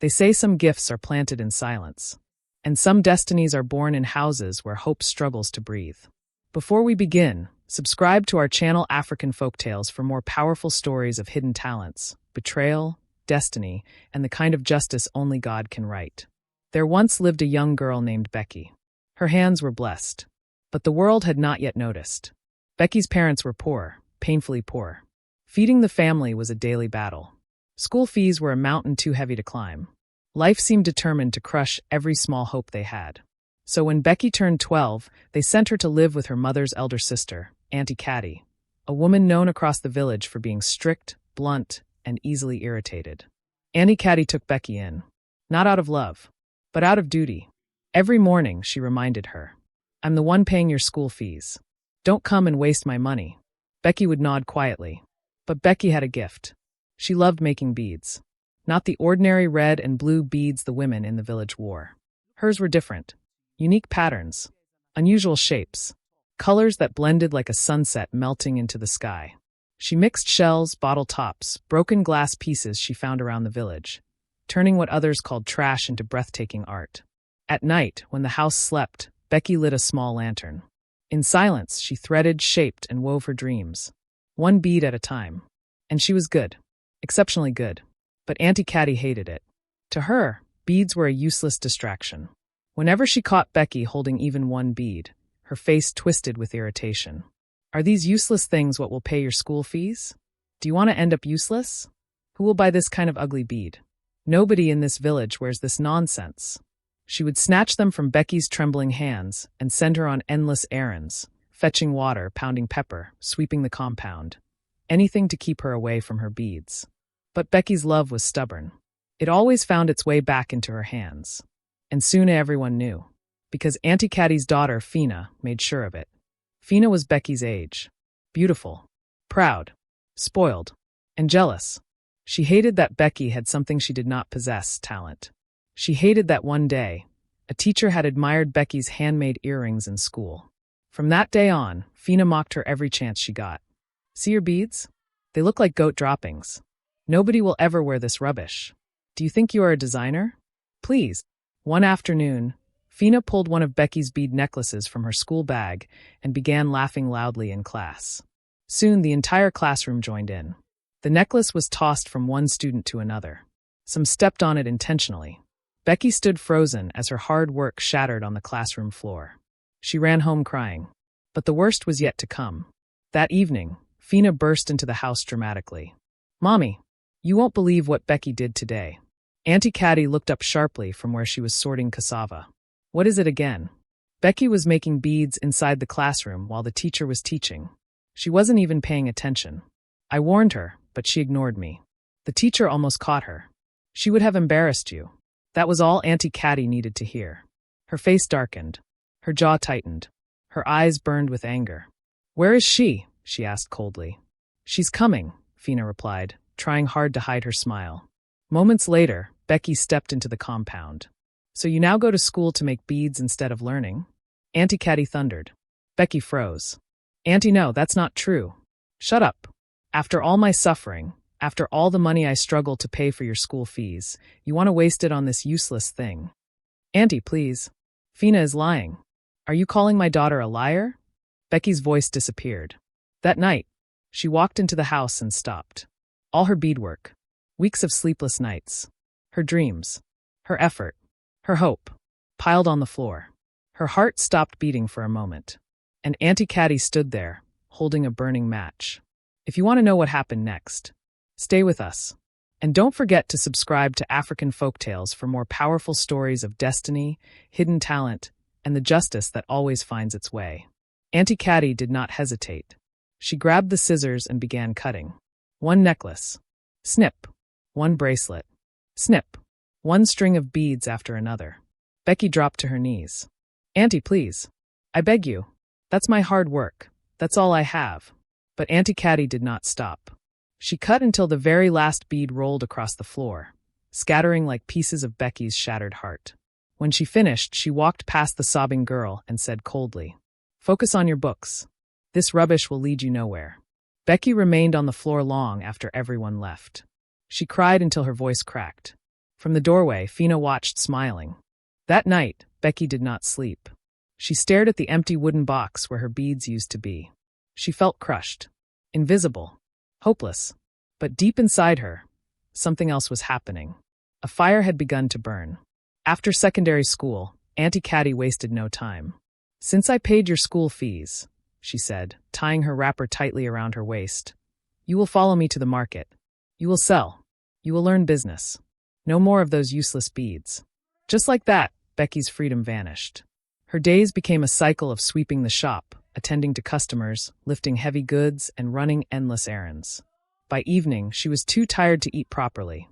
They say some gifts are planted in silence, and some destinies are born in houses where hope struggles to breathe. Before we begin, subscribe to our channel African Folktales for more powerful stories of hidden talents, betrayal, destiny, and the kind of justice only God can write. There once lived a young girl named Becky. Her hands were blessed, but the world had not yet noticed. Becky's parents were poor, painfully poor. Feeding the family was a daily battle. School fees were a mountain too heavy to climb. Life seemed determined to crush every small hope they had. So when Becky turned 12, they sent her to live with her mother's elder sister, Aunty Caddy, a woman known across the village for being strict, blunt, and easily irritated. Aunty Caddy took Becky in, not out of love, but out of duty. Every morning, she reminded her, "I'm the one paying your school fees. Don't come and waste my money." Becky would nod quietly. But Becky had a gift. She loved making beads. Not the ordinary red and blue beads the women in the village wore. Hers were different. Unique patterns, unusual shapes, colors that blended like a sunset melting into the sky. She mixed shells, bottle tops, broken glass pieces she found around the village, turning what others called trash into breathtaking art. At night, when the house slept, Becky lit a small lantern. In silence, she threaded, shaped, and wove her dreams, one bead at a time. And she was good, exceptionally good. But Aunty Caddy hated it. To her, beads were a useless distraction. Whenever she caught Becky holding even one bead, her face twisted with irritation. "Are these useless things what will pay your school fees? Do you want to end up useless? Who will buy this kind of ugly bead? Nobody in this village wears this nonsense." She would snatch them from Becky's trembling hands and send her on endless errands, fetching water, pounding pepper, sweeping the compound. Anything to keep her away from her beads. But Becky's love was stubborn. It always found its way back into her hands. And soon everyone knew. Because Aunty Caddy's daughter, Fina, made sure of it. Fina was Becky's age. Beautiful, proud, spoiled, and jealous. She hated that Becky had something she did not possess, talent. She hated that one day, a teacher had admired Becky's handmade earrings in school. From that day on, Fina mocked her every chance she got. "See your beads? They look like goat droppings. Nobody will ever wear this rubbish. Do you think you are a designer? Please." One afternoon, Fina pulled one of Becky's bead necklaces from her school bag and began laughing loudly in class. Soon the entire classroom joined in. The necklace was tossed from one student to another. Some stepped on it intentionally. Becky stood frozen as her hard work shattered on the classroom floor. She ran home crying. But the worst was yet to come. That evening, Fina burst into the house dramatically. "Mommy, you won't believe what Becky did today." Aunty Caddy looked up sharply from where she was sorting cassava. "What is it again?" Becky was making beads inside the classroom while the teacher was teaching. She wasn't even paying attention. I warned her, but she ignored me. The teacher almost caught her. "She would have embarrassed you." That was all Aunty Caddy needed to hear. Her face darkened. Her jaw tightened. Her eyes burned with anger. "Where is she?" she asked coldly. "She's coming," Fina replied, trying hard to hide her smile. Moments later, Becky stepped into the compound. "So you now go to school to make beads instead of learning?" Aunty Caddy thundered. Becky froze. "Auntie, no, that's not true." "Shut up. After all my suffering, after all the money I struggled to pay for your school fees, you want to waste it on this useless thing." "Auntie, please. Fina is lying." "Are you calling my daughter a liar?" Becky's voice disappeared. That night, she walked into the house and stopped. All her beadwork, weeks of sleepless nights, her dreams, her effort, her hope, piled on the floor. Her heart stopped beating for a moment, and Aunty Caddy stood there, holding a burning match. If you want to know what happened next, stay with us. And don't forget to subscribe to African Folktales for more powerful stories of destiny, hidden talent, and the justice that always finds its way. Aunty Caddy did not hesitate. She grabbed the scissors and began cutting. One necklace. Snip. One bracelet. Snip. One string of beads after another. Becky dropped to her knees. "Auntie, please. I beg you. That's my hard work. That's all I have." But Aunty Caddy did not stop. She cut until the very last bead rolled across the floor, scattering like pieces of Becky's shattered heart. When she finished, she walked past the sobbing girl and said coldly, "Focus on your books. This rubbish will lead you nowhere." Becky remained on the floor long after everyone left. She cried until her voice cracked. From the doorway, Fina watched, smiling. That night, Becky did not sleep. She stared at the empty wooden box where her beads used to be. She felt crushed, invisible, hopeless. But deep inside her, something else was happening. A fire had begun to burn. After secondary school, Aunty Caddy wasted no time. "Since I paid your school fees," she said, tying her wrapper tightly around her waist, "you will follow me to the market. You will sell. You will learn business. No more of those useless beads." Just like that, Becky's freedom vanished. Her days became a cycle of sweeping the shop, attending to customers, lifting heavy goods, and running endless errands. By evening, she was too tired to eat properly,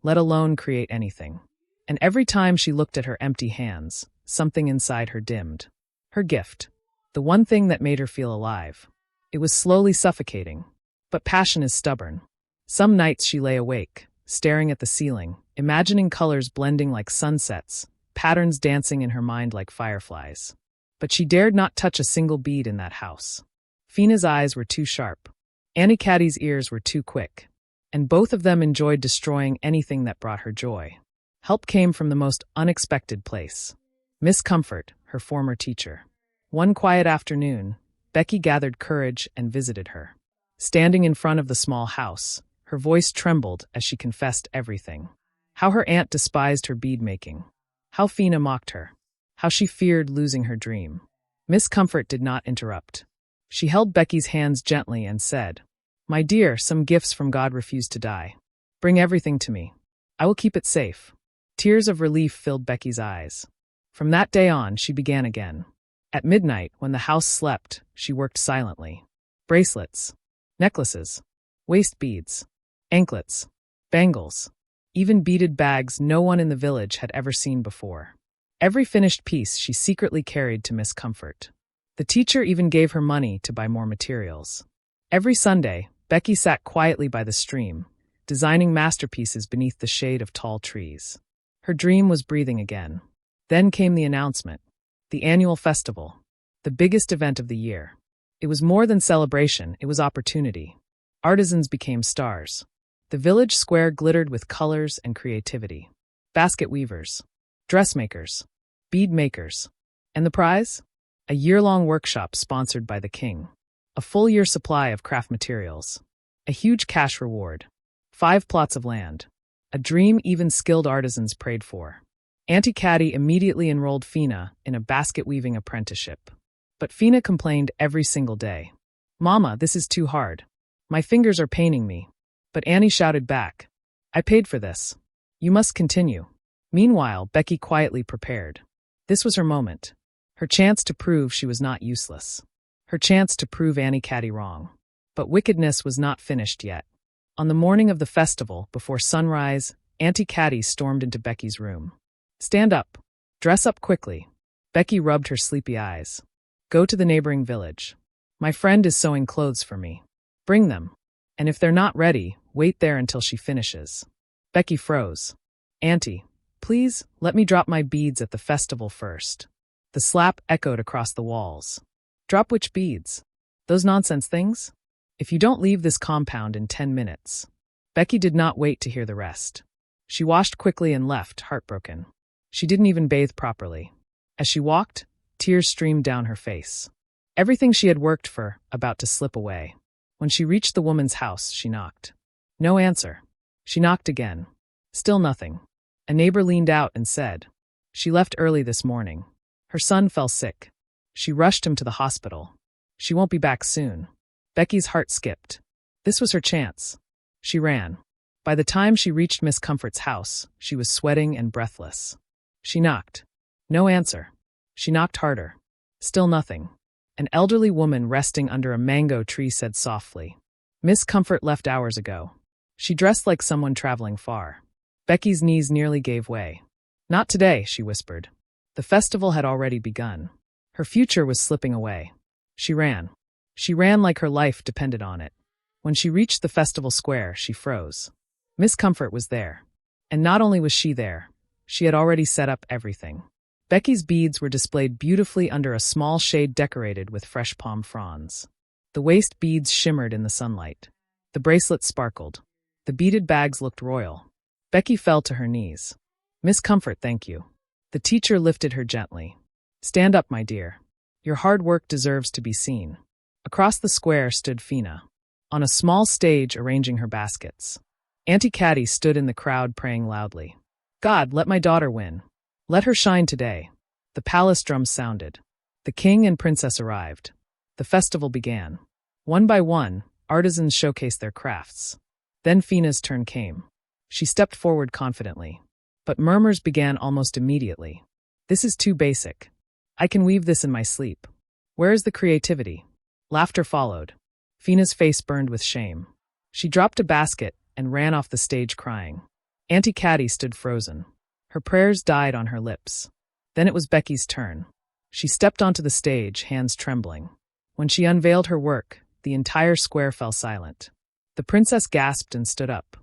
let alone create anything. And every time she looked at her empty hands, something inside her dimmed. Her gift. The one thing that made her feel alive. It was slowly suffocating. But passion is stubborn. Some nights she lay awake, staring at the ceiling, imagining colors blending like sunsets, patterns dancing in her mind like fireflies. But she dared not touch a single bead in that house. Fina's eyes were too sharp. Aunty Caddy's ears were too quick. And both of them enjoyed destroying anything that brought her joy. Help came from the most unexpected place. Miss Comfort, her former teacher. One quiet afternoon, Becky gathered courage and visited her. Standing in front of the small house, her voice trembled as she confessed everything. How her aunt despised her bead-making. How Fina mocked her. How she feared losing her dream. Miss Comfort did not interrupt. She held Becky's hands gently and said, "My dear, some gifts from God refuse to die. Bring everything to me. I will keep it safe." Tears of relief filled Becky's eyes. From that day on, she began again. At midnight, when the house slept, she worked silently. Bracelets, necklaces, waist beads, anklets, bangles, even beaded bags no one in the village had ever seen before. Every finished piece she secretly carried to Miss Comfort. The teacher even gave her money to buy more materials. Every Sunday, Becky sat quietly by the stream, designing masterpieces beneath the shade of tall trees. Her dream was breathing again. Then came the announcement. The annual festival. The biggest event of the year. It was more than celebration, it was opportunity. Artisans became stars. The village square glittered with colors and creativity. Basket weavers, dressmakers, bead makers. And the prize? A year-long workshop sponsored by the king. A full-year supply of craft materials. A huge cash reward. 5 plots of land. A dream even skilled artisans prayed for. Aunty Caddy immediately enrolled Fina in a basket-weaving apprenticeship. But Fina complained every single day. "Mama, this is too hard. My fingers are paining me." But Annie shouted back, "I paid for this. You must continue." Meanwhile, Becky quietly prepared. This was her moment. Her chance to prove she was not useless. Her chance to prove Aunty Caddy wrong. But wickedness was not finished yet. On the morning of the festival, before sunrise, Aunty Caddy stormed into Becky's room. "Stand up. Dress up quickly." Becky rubbed her sleepy eyes. "Go to the neighboring village. My friend is sewing clothes for me. Bring them. And if they're not ready, wait there until she finishes." Becky froze. "Auntie, please, let me drop my beads at the festival first." The slap echoed across the walls. "Drop which beads? Those nonsense things? If you don't leave this compound in 10 minutes. Becky did not wait to hear the rest. She washed quickly and left, heartbroken. She didn't even bathe properly. As she walked, tears streamed down her face. Everything she had worked for, about to slip away. When she reached the woman's house, she knocked. No answer. She knocked again. Still nothing. A neighbor leaned out and said, "She left early this morning. Her son fell sick. She rushed him to the hospital. She won't be back soon." Becky's heart skipped. This was her chance. She ran. By the time she reached Miss Comfort's house, she was sweating and breathless. She knocked. No answer. She knocked harder. Still nothing. An elderly woman resting under a mango tree said softly, "Miss Comfort left hours ago. She dressed like someone traveling far." Becky's knees nearly gave way. "Not today," she whispered. The festival had already begun. Her future was slipping away. She ran. She ran like her life depended on it. When she reached the festival square, she froze. Miss Comfort was there. And not only was she there, she had already set up everything. Becky's beads were displayed beautifully under a small shade decorated with fresh palm fronds. The waist beads shimmered in the sunlight. The bracelets sparkled. The beaded bags looked royal. Becky fell to her knees. Miss Comfort, thank you. The teacher lifted her gently. Stand up, my dear. Your hard work deserves to be seen. Across the square stood Fina, on a small stage arranging her baskets. Aunty Caddy stood in the crowd praying loudly. God, let my daughter win. Let her shine today. The palace drums sounded. The king and princess arrived. The festival began. One by one, artisans showcased their crafts. Then Fina's turn came. She stepped forward confidently. But murmurs began almost immediately. This is too basic. I can weave this in my sleep. Where is the creativity? Laughter followed. Fina's face burned with shame. She dropped a basket and ran off the stage crying. Aunty Caddy stood frozen. Her prayers died on her lips. Then it was Becky's turn. She stepped onto the stage, hands trembling. When she unveiled her work, the entire square fell silent. The princess gasped and stood up.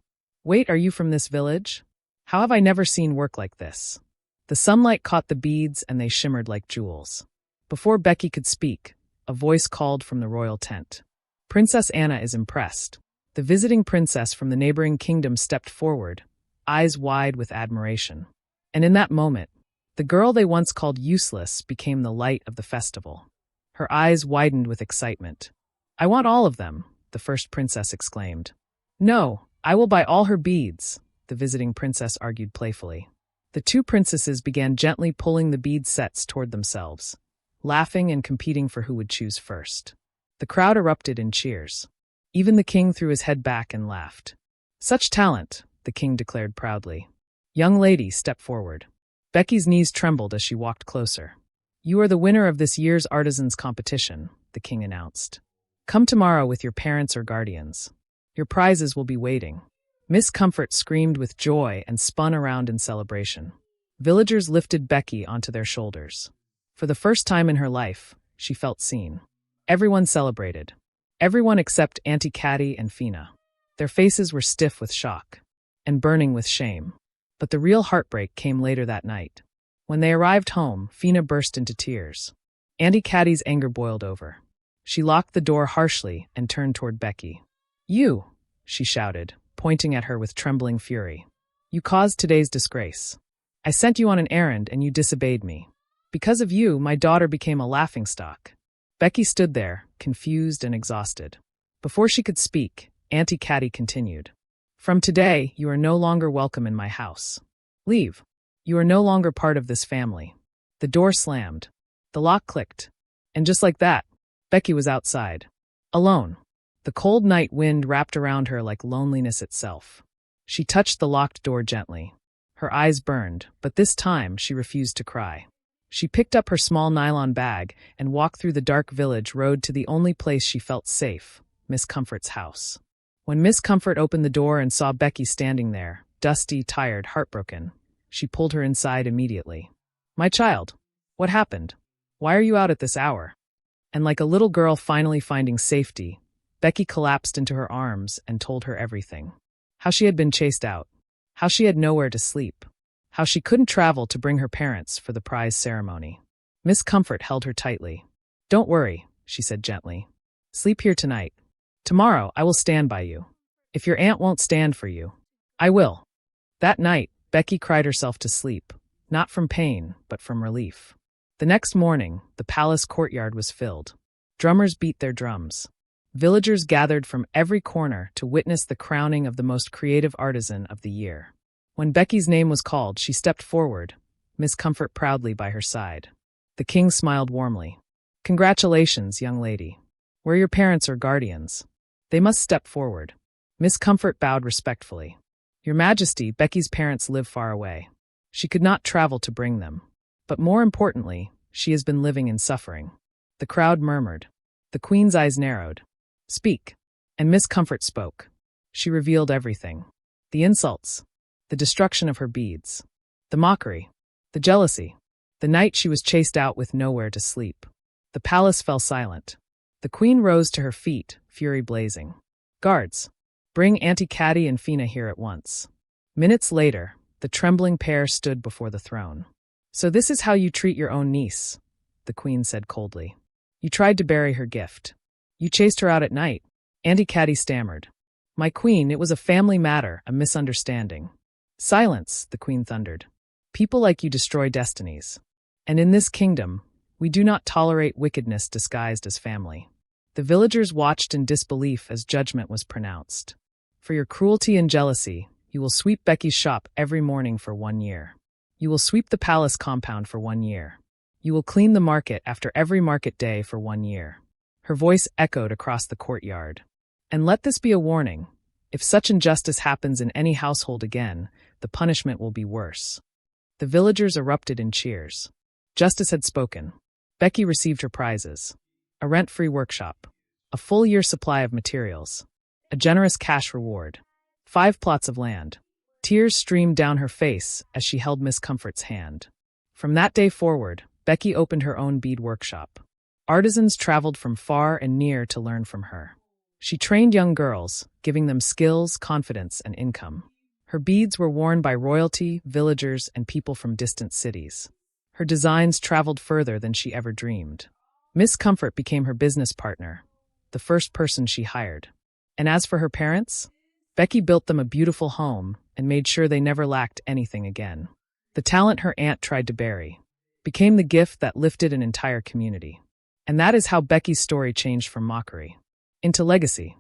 Wait, are you from this village? How have I never seen work like this? The sunlight caught the beads and they shimmered like jewels. Before Becky could speak, a voice called from the royal tent. Princess Anna is impressed. The visiting princess from the neighboring kingdom stepped forward, eyes wide with admiration. And in that moment, the girl they once called useless became the light of the festival. Her eyes widened with excitement. I want all of them, the first princess exclaimed. No, I will buy all her beads, the visiting princess argued playfully. The two princesses began gently pulling the bead sets toward themselves, laughing and competing for who would choose first. The crowd erupted in cheers. Even the king threw his head back and laughed. Such talent, the king declared proudly. Young lady, step forward. Becky's knees trembled as she walked closer. You are the winner of this year's artisans competition, the king announced. Come tomorrow with your parents or guardians. Your prizes will be waiting. Miss Comfort screamed with joy and spun around in celebration. Villagers lifted Becky onto their shoulders. For the first time in her life, she felt seen. Everyone celebrated. Everyone except Aunty Caddy and Fina. Their faces were stiff with shock and burning with shame. But the real heartbreak came later that night. When they arrived home, Fina burst into tears. Aunty Caddy's anger boiled over. She locked the door harshly and turned toward Becky. You, she shouted, pointing at her with trembling fury. You caused today's disgrace. I sent you on an errand and you disobeyed me. Because of you, my daughter became a laughingstock. Becky stood there, confused and exhausted. Before she could speak, Aunty Caddy continued. From today, you are no longer welcome in my house. Leave. You are no longer part of this family. The door slammed. The lock clicked. And just like that, Becky was outside. Alone. The cold night wind wrapped around her like loneliness itself. She touched the locked door gently. Her eyes burned, but this time she refused to cry. She picked up her small nylon bag and walked through the dark village road to the only place she felt safe, Miss Comfort's house. When Miss Comfort opened the door and saw Becky standing there, dusty, tired, heartbroken, she pulled her inside immediately. My child, what happened? Why are you out at this hour? And like a little girl finally finding safety, Becky collapsed into her arms and told her everything. How she had been chased out. How she had nowhere to sleep. How she couldn't travel to bring her parents for the prize ceremony. Miss Comfort held her tightly. Don't worry, she said gently. Sleep here tonight. Tomorrow I will stand by you. If your aunt won't stand for you, I will. That night, Becky cried herself to sleep, not from pain, but from relief. The next morning, the palace courtyard was filled. Drummers beat their drums. Villagers gathered from every corner to witness the crowning of the most creative artisan of the year. When Becky's name was called, she stepped forward, Miss Comfort proudly by her side. The king smiled warmly. Congratulations, young lady. Where are your parents or guardians? They must step forward. Miss Comfort bowed respectfully. Your Majesty, Becky's parents live far away. She could not travel to bring them. But more importantly, she has been living in suffering. The crowd murmured. The queen's eyes narrowed. Speak. And Miss Comfort spoke. She revealed everything. The insults. The destruction of her beads. The mockery. The jealousy. The night she was chased out with nowhere to sleep. The palace fell silent. The queen rose to her feet, fury blazing. Guards. Bring Aunty Caddy and Fina here at once. Minutes later, the trembling pair stood before the throne. So this is how you treat your own niece, the queen said coldly. You tried to bury her gift. You chased her out at night. Aunty Caddy stammered. My queen, it was a family matter, a misunderstanding. Silence, the queen thundered. People like you destroy destinies. And in this kingdom, we do not tolerate wickedness disguised as family. The villagers watched in disbelief as judgment was pronounced. For your cruelty and jealousy, you will sweep Becky's shop every morning for 1 year. You will sweep the palace compound for 1 year. You will clean the market after every market day for 1 year. Her voice echoed across the courtyard. And let this be a warning. If such injustice happens in any household again, the punishment will be worse. The villagers erupted in cheers. Justice had spoken. Becky received her prizes. A rent-free workshop. A full year supply of materials. A generous cash reward. 5 plots of land. Tears streamed down her face as she held Miss Comfort's hand. From that day forward, Becky opened her own bead workshop. Artisans traveled from far and near to learn from her. She trained young girls, giving them skills, confidence, and income. Her beads were worn by royalty, villagers, and people from distant cities. Her designs traveled further than she ever dreamed. Miss Comfort became her business partner, the first person she hired. And as for her parents, Becky built them a beautiful home and made sure they never lacked anything again. The talent her aunt tried to bury became the gift that lifted an entire community. And that is how Becky's story changed from mockery into legacy.